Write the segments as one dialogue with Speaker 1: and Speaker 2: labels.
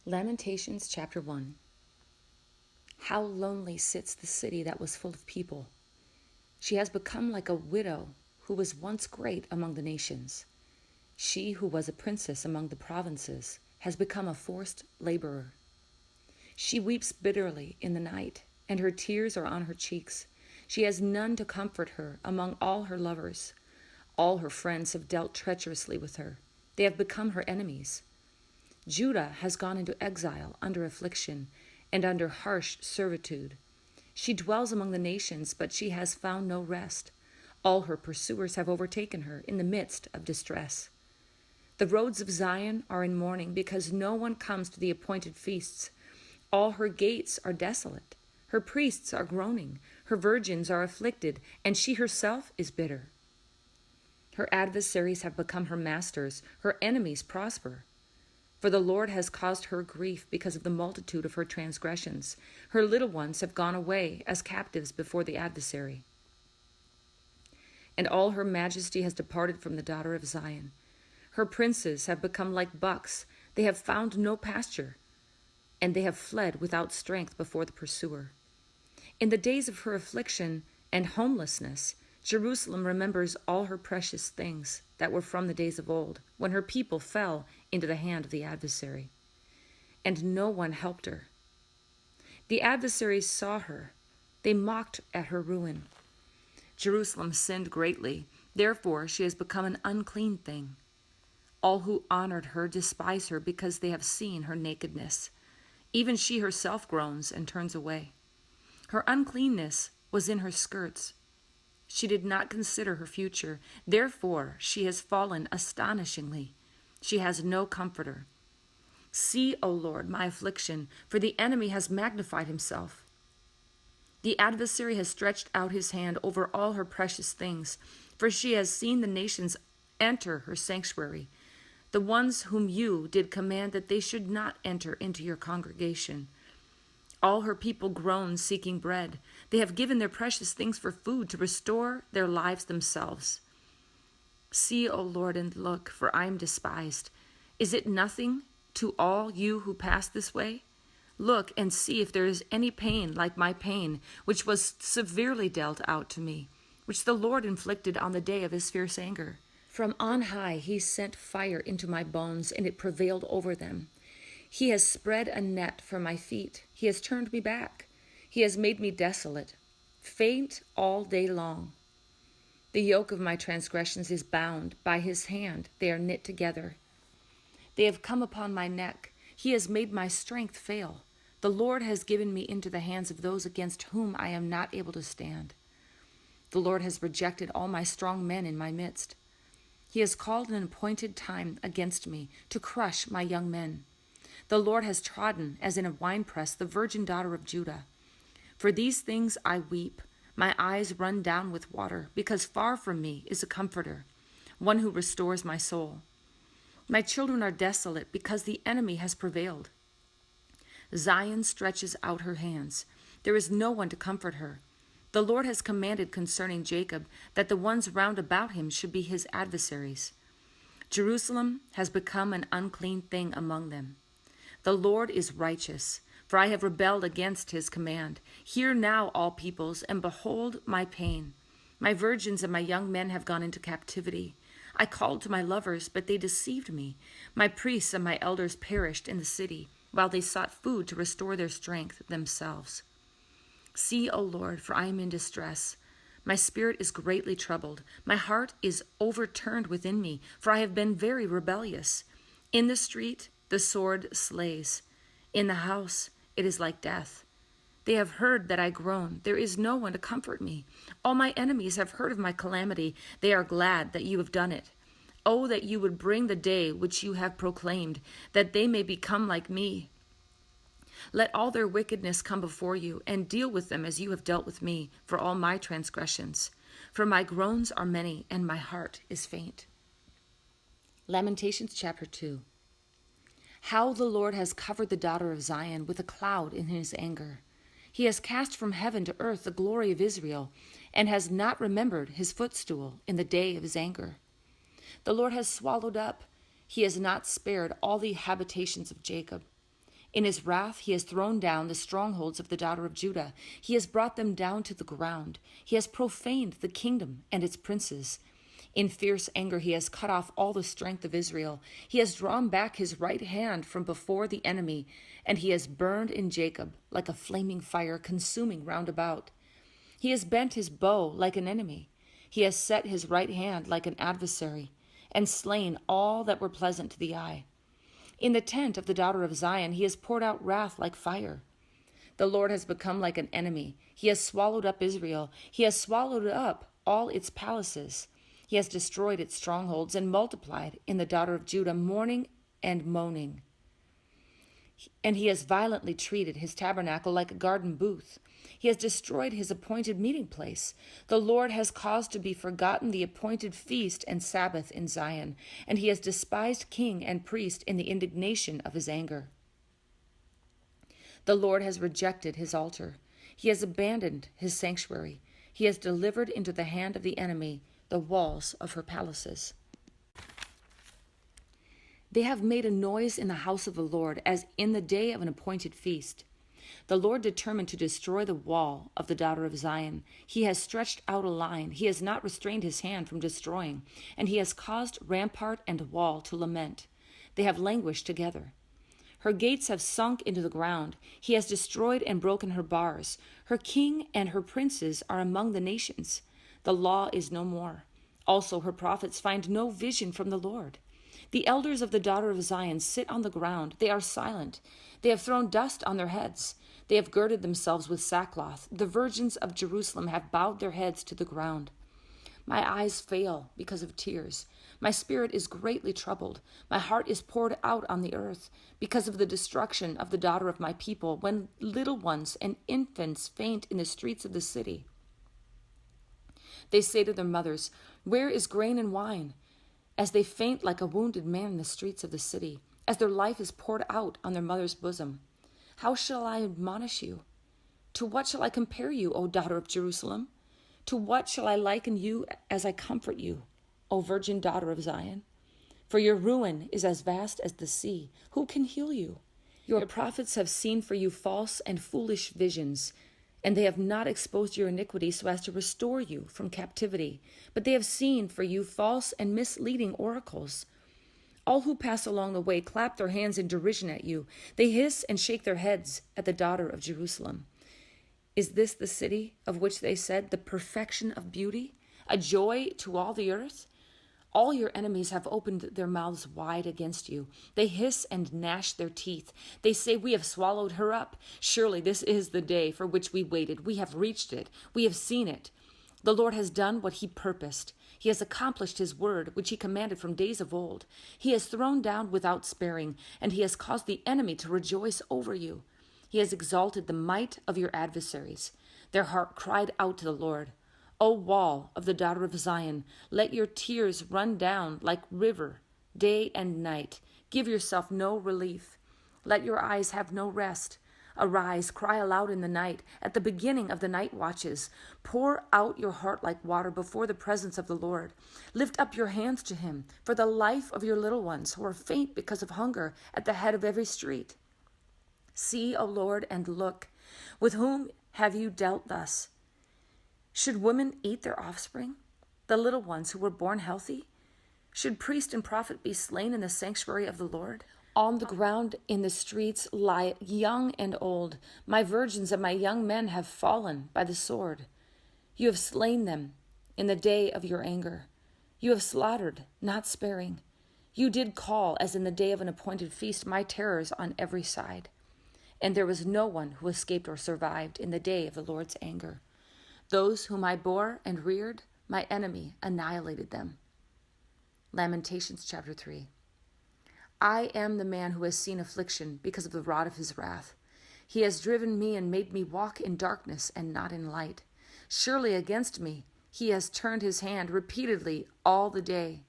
Speaker 1: Lamentations chapter 1. How lonely sits the city that was full of people. She has become like a widow who was once great among the nations. She who was a princess among the provinces has become a forced laborer. She weeps bitterly in the night, and her tears are on her cheeks. She has none to comfort her among all her lovers. All her friends have dealt treacherously with her. They have become her enemies. Judah has gone into exile under affliction and under harsh servitude. She dwells among the nations, but she has found no rest. All her pursuers have overtaken her in the midst of distress. The roads of Zion are in mourning because no one comes to the appointed feasts. All her gates are desolate. Her priests are groaning. Her virgins are afflicted, and she herself is bitter. Her adversaries have become her masters. Her enemies prosper. For the Lord has caused her grief because of the multitude of her transgressions. Her little ones have gone away as captives before the adversary. And all her majesty has departed from the daughter of Zion. Her princes have become like bucks. They have found no pasture, and they have fled without strength before the pursuer. In the days of her affliction and homelessness, Jerusalem remembers all her precious things that were from the days of old, when her people fell into the hand of the adversary, and no one helped her. The adversaries saw her. They mocked at her ruin. Jerusalem sinned greatly. Therefore, she has become an unclean thing. All who honored her despise her because they have seen her nakedness. Even she herself groans and turns away. Her uncleanness was in her skirts. She did not consider her future. Therefore, she has fallen astonishingly. She has no comforter. See, O Lord, my affliction, for the enemy has magnified himself. The adversary has stretched out his hand over all her precious things, for she has seen the nations enter her sanctuary, the ones whom you did command that they should not enter into your congregation. All her people groan, seeking bread. They have given their precious things for food to restore their lives themselves. See, O Lord, and look, for I am despised. Is it nothing to all you who pass this way? Look and see if there is any pain like my pain, which was severely dealt out to me, which the Lord inflicted on the day of his fierce anger. From on high he sent fire into my bones, and it prevailed over them. He has spread a net for my feet. He has turned me back. He has made me desolate, faint all day long. The yoke of my transgressions is bound. By his hand they are knit together. They have come upon my neck. He has made my strength fail. The Lord has given me into the hands of those against whom I am not able to stand. The Lord has rejected all my strong men in my midst. He has called an appointed time against me to crush my young men. The Lord has trodden, as in a winepress, the virgin daughter of Judah. For these things I weep. My eyes run down with water, because far from me is a comforter, one who restores my soul. My children are desolate, because the enemy has prevailed. Zion stretches out her hands. There is no one to comfort her. The Lord has commanded concerning Jacob that the ones round about him should be his adversaries. Jerusalem has become an unclean thing among them. The Lord is righteous, for I have rebelled against his command. Hear now, all peoples, and behold my pain. My virgins and my young men have gone into captivity. I called to my lovers, but they deceived me. My priests and my elders perished in the city, while they sought food to restore their strength themselves. See, O Lord, for I am in distress. My spirit is greatly troubled. My heart is overturned within me, for I have been very rebellious. In the street, the sword slays. In the house, it is like death. They have heard that I groan. There is no one to comfort me. All my enemies have heard of my calamity. They are glad that you have done it. Oh, that you would bring the day which you have proclaimed, that they may become like me. Let all their wickedness come before you, and deal with them as you have dealt with me for all my transgressions. For my groans are many, and my heart is faint. Lamentations chapter 2. How the Lord has covered the daughter of Zion with a cloud in his anger. He has cast from heaven to earth the glory of Israel, and has not remembered his footstool in the day of his anger. The Lord has swallowed up. He has not spared all the habitations of Jacob. In his wrath, he has thrown down the strongholds of the daughter of Judah. He has brought them down to the ground. He has profaned the kingdom and its princes. In fierce anger, he has cut off all the strength of Israel. He has drawn back his right hand from before the enemy, and he has burned in Jacob like a flaming fire, consuming round about. He has bent his bow like an enemy. He has set his right hand like an adversary, and slain all that were pleasant to the eye. In the tent of the daughter of Zion, he has poured out wrath like fire. The Lord has become like an enemy. He has swallowed up Israel. He has swallowed up all its palaces. He has destroyed its strongholds and multiplied in the daughter of Judah mourning and moaning. And he has violently treated his tabernacle like a garden booth. He has destroyed his appointed meeting place. The Lord has caused to be forgotten the appointed feast and Sabbath in Zion, and he has despised king and priest in the indignation of his anger. The Lord has rejected his altar. He has abandoned his sanctuary. He has delivered into the hand of the enemy the walls of her palaces. They have made a noise in the house of the Lord as in the day of an appointed feast. The Lord determined to destroy the wall of the daughter of Zion. He has stretched out a line. He has not restrained his hand from destroying, and he has caused rampart and wall to lament. They have languished together. Her gates have sunk into the ground. He has destroyed and broken her bars. Her king and her princes are among the nations. The law is no more. Also her prophets find no vision from the Lord. The elders of the daughter of Zion sit on the ground. They are silent. They have thrown dust on their heads. They have girded themselves with sackcloth. The virgins of Jerusalem have bowed their heads to the ground. My eyes fail because of tears. My spirit is greatly troubled. My heart is poured out on the earth because of the destruction of the daughter of my people, when little ones and infants faint in the streets of the city. They say to their mothers, "Where is grain and wine?" As they faint like a wounded man in the streets of the city, as their life is poured out on their mother's bosom. How shall I admonish you? To what shall I compare you, O daughter of Jerusalem? To what shall I liken you as I comfort you, O virgin daughter of Zion? For your ruin is as vast as the sea. Who can heal you? Your prophets have seen for you false and foolish visions, and they have not exposed your iniquity so as to restore you from captivity, but they have seen for you false and misleading oracles. All who pass along the way clap their hands in derision at you. They hiss and shake their heads at the daughter of Jerusalem. Is this the city of which they said, the perfection of beauty, a joy to all the earth? All your enemies have opened their mouths wide against you. They hiss and gnash their teeth. They say, "We have swallowed her up. Surely this is the day for which we waited. We have reached it. We have seen it. The Lord has done what he purposed. He has accomplished his word, which he commanded from days of old. He has thrown down without sparing, and he has caused the enemy to rejoice over you. He has exalted the might of your adversaries. Their heart cried out to the Lord. O wall of the daughter of Zion, let your tears run down like river, day and night. Give yourself no relief. Let your eyes have no rest. Arise, cry aloud in the night, at the beginning of the night watches. Pour out your heart like water before the presence of the Lord. Lift up your hands to him for the life of your little ones who are faint because of hunger at the head of every street. See, O Lord, and look. With whom have you dealt thus? Should women eat their offspring, the little ones who were born healthy? Should priest and prophet be slain in the sanctuary of the Lord? On the ground in the streets lie young and old. My virgins and my young men have fallen by the sword. You have slain them in the day of your anger. You have slaughtered, not sparing. You did call, as in the day of an appointed feast, my terrors on every side. And there was no one who escaped or survived in the day of the Lord's anger. Those whom I bore and reared, my enemy annihilated them. Lamentations chapter 3. I am the man who has seen affliction because of the rod of his wrath. He has driven me and made me walk in darkness and not in light. Surely against me he has turned his hand repeatedly all the day.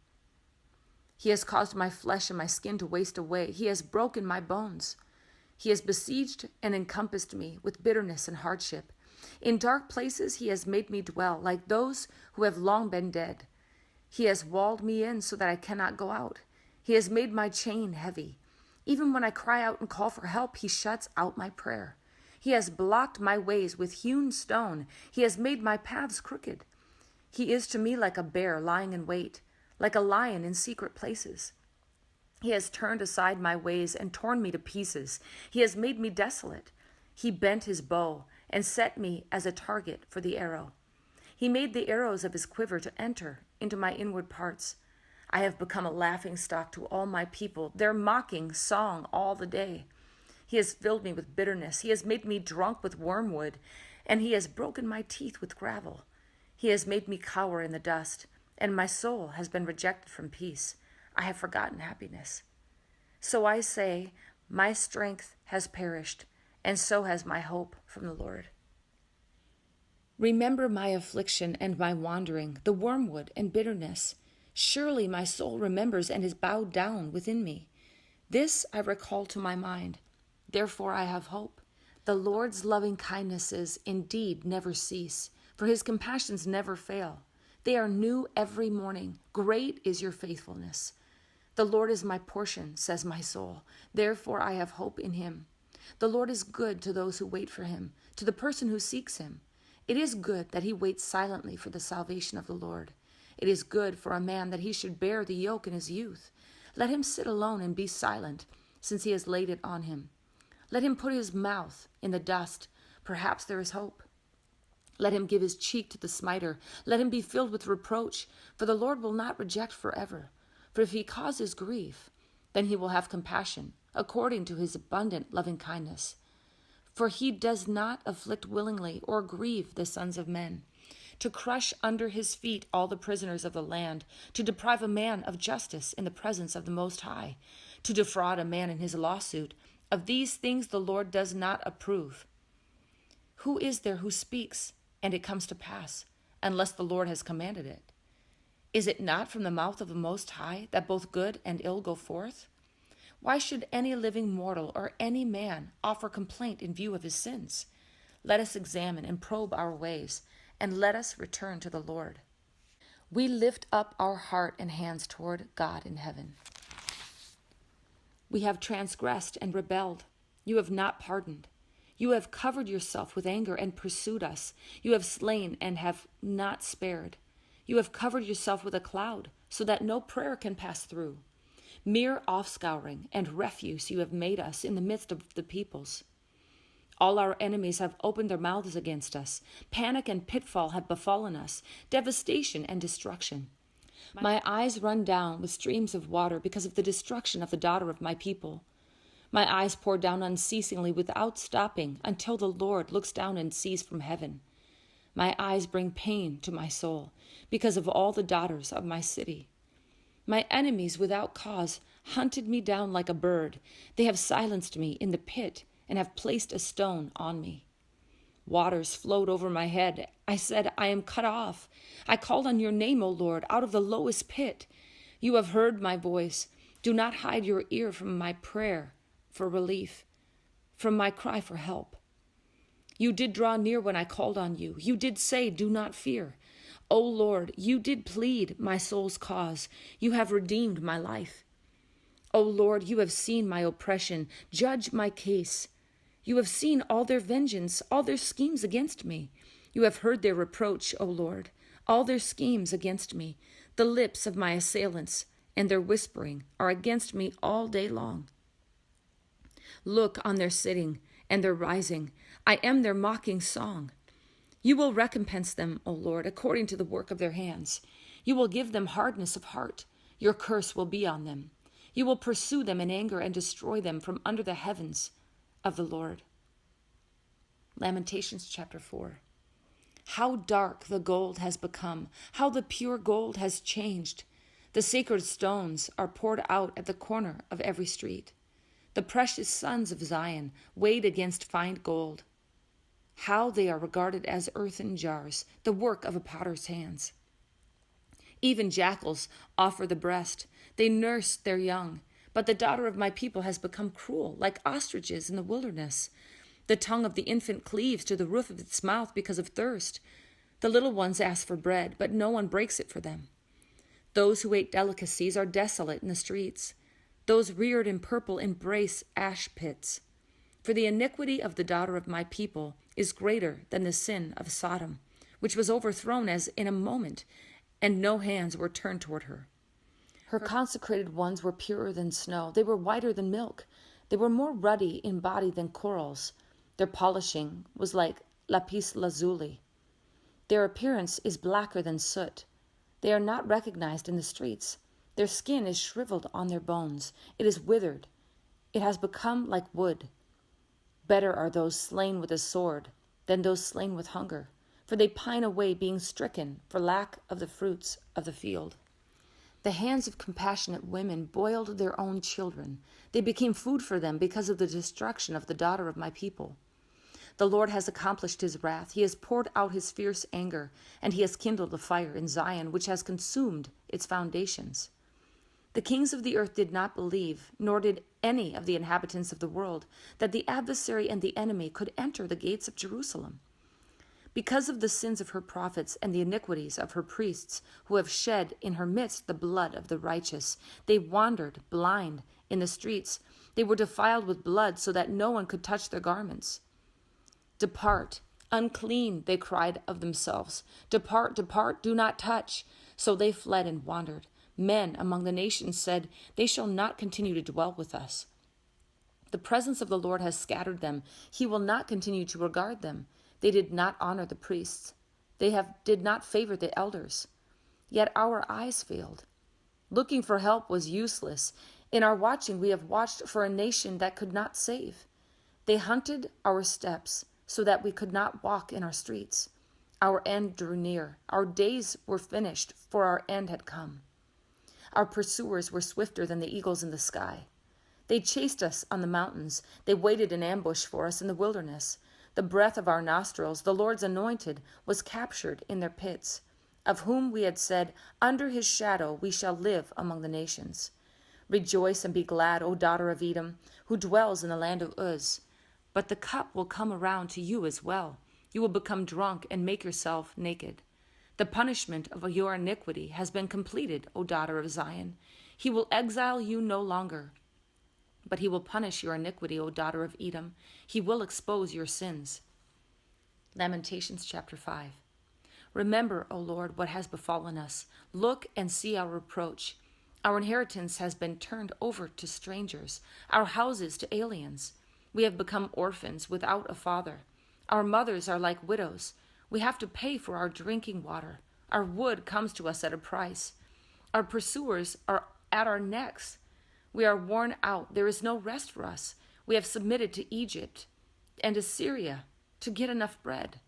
Speaker 1: He has caused my flesh and my skin to waste away. He has broken my bones. He has besieged and encompassed me with bitterness and hardship. In dark places he has made me dwell, like those who have long been dead. He has walled me in so that I cannot go out. He has made my chain heavy. Even when I cry out and call for help, he shuts out my prayer. He has blocked my ways with hewn stone. He has made my paths crooked. He is to me like a bear lying in wait, like a lion in secret places. He has turned aside my ways and torn me to pieces. He has made me desolate. He bent his bow and set me as a target for the arrow. He made the arrows of his quiver to enter into my inward parts. I have become a laughingstock to all my people, their mocking song all the day. He has filled me with bitterness. He has made me drunk with wormwood, and he has broken my teeth with gravel. He has made me cower in the dust, and my soul has been rejected from peace. I have forgotten happiness. So I say, my strength has perished, and so has my hope from the Lord. Remember my affliction and my wandering, the wormwood and bitterness. Surely my soul remembers and is bowed down within me. This I recall to my mind. Therefore I have hope. The Lord's loving kindnesses indeed never cease, for his compassions never fail. They are new every morning. Great is your faithfulness. The Lord is my portion, says my soul. Therefore I have hope in him. The Lord is good to those who wait for him, to the person who seeks him. It is good that he waits silently for the salvation of the Lord. It is good for a man that he should bear the yoke in his youth. Let him sit alone and be silent, since he has laid it on him. Let him put his mouth in the dust. Perhaps there is hope. Let him give his cheek to the smiter. Let him be filled with reproach, for the Lord will not reject forever. For if he causes grief, then he will have compassion, according to his abundant loving kindness. For he does not afflict willingly or grieve the sons of men, to crush under his feet all the prisoners of the land, to deprive a man of justice in the presence of the Most High, to defraud a man in his lawsuit. Of these things the Lord does not approve. Who is there who speaks, and it comes to pass, unless the Lord has commanded it? Is it not from the mouth of the Most High that both good and ill go forth? Why should any living mortal or any man offer complaint in view of his sins? Let us examine and probe our ways, and let us return to the Lord. We lift up our heart and hands toward God in heaven. We have transgressed and rebelled. You have not pardoned. You have covered yourself with anger and pursued us. You have slain and have not spared. You have covered yourself with a cloud, so that no prayer can pass through. Mere offscouring and refuse you have made us in the midst of the peoples. All our enemies have opened their mouths against us. Panic and pitfall have befallen us, devastation and destruction. My eyes run down with streams of water because of the destruction of the daughter of my people. My eyes pour down unceasingly without stopping until the Lord looks down and sees from heaven. My eyes bring pain to my soul because of all the daughters of my city. My enemies without cause hunted me down like a bird. They have silenced me in the pit and have placed a stone on me. Waters flowed over my head. I said, I am cut off. I called on your name, O Lord, out of the lowest pit. You have heard my voice. Do not hide your ear from my prayer for relief, from my cry for help. You did draw near when I called on you. You did say, do not fear. O Lord, you did plead my soul's cause. You have redeemed my life. O Lord, you have seen my oppression. Judge my case. You have seen all their vengeance, all their schemes against me. You have heard their reproach, O Lord, all their schemes against me. The lips of my assailants and their whispering are against me all day long. Look on their sitting and their rising. I am their mocking song. You will recompense them, O Lord, according to the work of their hands. You will give them hardness of heart. Your curse will be on them. You will pursue them in anger and destroy them from under the heavens of the Lord. Lamentations chapter 4. How dark the gold has become, how the pure gold has changed. The sacred stones are poured out at the corner of every street. The precious sons of Zion weighed against fine gold. How they are regarded as earthen jars, the work of a potter's hands. Even jackals offer the breast. They nurse their young. But the daughter of my people has become cruel, like ostriches in the wilderness. The tongue of the infant cleaves to the roof of its mouth because of thirst. The little ones ask for bread, but no one breaks it for them. Those who ate delicacies are desolate in the streets. Those reared in purple embrace ash pits. For the iniquity of the daughter of my people is greater than the sin of Sodom, which was overthrown as in a moment, and no hands were turned toward her. Her consecrated ones were purer than snow. They were whiter than milk. They were more ruddy in body than corals. Their polishing was like lapis lazuli. Their appearance is blacker than soot. They are not recognized in the streets. Their skin is shriveled on their bones. It is withered. It has become like wood. Better are those slain with a sword than those slain with hunger, for they pine away, being stricken for lack of the fruits of the field. The hands of compassionate women boiled their own children. They became food for them because of the destruction of the daughter of my people. The Lord has accomplished his wrath. He has poured out his fierce anger, and he has kindled a fire in Zion, which has consumed its foundations. The kings of the earth did not believe, nor did any of the inhabitants of the world, that the adversary and the enemy could enter the gates of Jerusalem. Because of the sins of her prophets and the iniquities of her priests, who have shed in her midst the blood of the righteous, they wandered blind in the streets. They were defiled with blood, so that no one could touch their garments. Depart, unclean, they cried of themselves. Depart, depart, do not touch. So they fled and wandered. Men among the nations said, they shall not continue to dwell with us. The presence of the Lord has scattered them. He will not continue to regard them. They did not honor the priests. They did not favor the elders. Yet our eyes failed. Looking for help was useless. In our watching, we have watched for a nation that could not save. They hunted our steps so that we could not walk in our streets. Our end drew near. Our days were finished, for our end had come. Our pursuers were swifter than the eagles in the sky. They chased us on the mountains. They waited in ambush for us in the wilderness. The breath of our nostrils, the Lord's anointed, was captured in their pits, of whom we had said, under his shadow we shall live among the nations. Rejoice and be glad, O daughter of Edom, who dwells in the land of Uz. But the cup will come around to you as well. You will become drunk and make yourself naked. The punishment of your iniquity has been completed, O daughter of Zion. He will exile you no longer, but he will punish your iniquity, O daughter of Edom. He will expose your sins. Lamentations chapter 5. Remember, O Lord, what has befallen us. Look and see our reproach. Our inheritance has been turned over to strangers, our houses to aliens. We have become orphans without a father. Our mothers are like widows. We have to pay for our drinking water. Our wood comes to us at a price. Our pursuers are at our necks. We are worn out. There is no rest for us. We have submitted to Egypt and Assyria to get enough bread.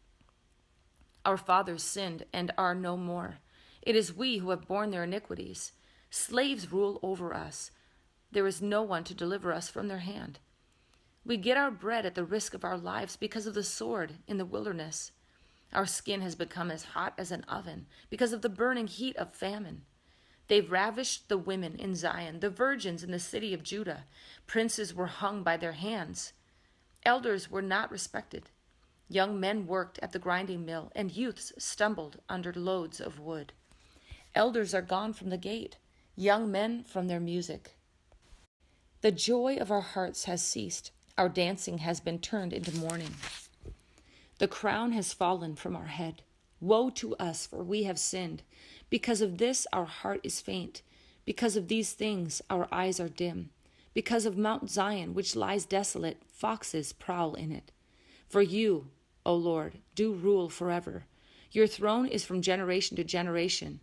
Speaker 1: Our fathers sinned and are no more. It is we who have borne their iniquities. Slaves rule over us. There is no one to deliver us from their hand. We get our bread at the risk of our lives because of the sword in the wilderness. Our skin has become as hot as an oven because of the burning heat of famine. They've ravished the women in Zion, the virgins in the city of Judah. Princes were hung by their hands. Elders were not respected. Young men worked at the grinding mill, and youths stumbled under loads of wood. Elders are gone from the gate, young men from their music. The joy of our hearts has ceased. Our dancing has been turned into mourning. The crown has fallen from our head. Woe to us, for we have sinned. Because of this, our heart is faint. Because of these things, our eyes are dim. Because of Mount Zion, which lies desolate, foxes prowl in it. For you, O Lord, do rule forever. Your throne is from generation to generation.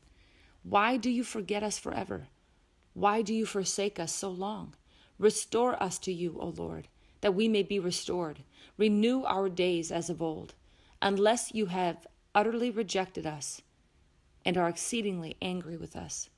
Speaker 1: Why do you forget us forever? Why do you forsake us so long? Restore us to you, O Lord, that we may be restored. Renew our days as of old, unless you have utterly rejected us and are exceedingly angry with us.